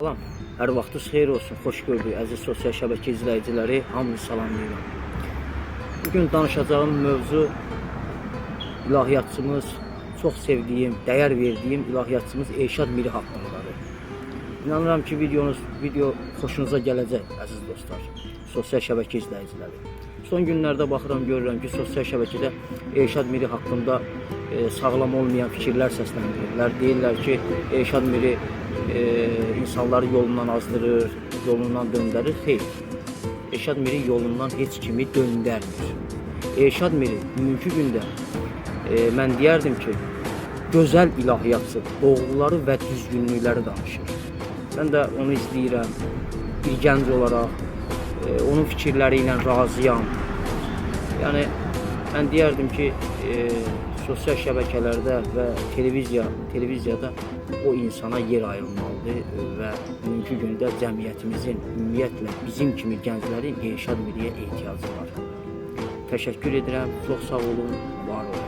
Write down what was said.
Salam, hər vaxtınız xeyir olsun, xoş gördük əziz sosial şəbəkə izləyiciləri, hamını salamlayıram. Bugün danışacağım mövzu ilahiyyatçımız, çox sevdiyim, dəyər verdiyim ilahiyyatçımız Elşad Miri haqqındadır. İnanıram ki, video xoşunuza gələcək əziz dostlar, sosial şəbəkə izləyiciləri. Son günlərdə baxıram, görürəm ki, sosial şəbəkədə Elşad Miri haqqında sağlam olmayan fikirlər səsləndirirlər. Deyirlər ki, Elşad Miri insanları yolundan azdırır, yolundan döndürür. Xeyr, Elşad Miri yolundan heç kimi döndərmir. Elşad Miri bugünkü gündə mən deyərdim ki, gözəl ilahiyyatçı, doğruları və düzgünlükləri danışır. Mən də onu izləyirəm, bir gənc olaraq onun fikirləri ilə razıyam. Yəni, mən deyərdim ki, sosial şəbəkələrdə və televiziyada o insana yer ayrılmalıdır və bugünkü gündə cəmiyyətimizin, ümumiyyətlə bizim kimi gənclərin Elşad Miriyə ehtiyacı var. Təşəkkür edirəm, çox sağ olun, var olun.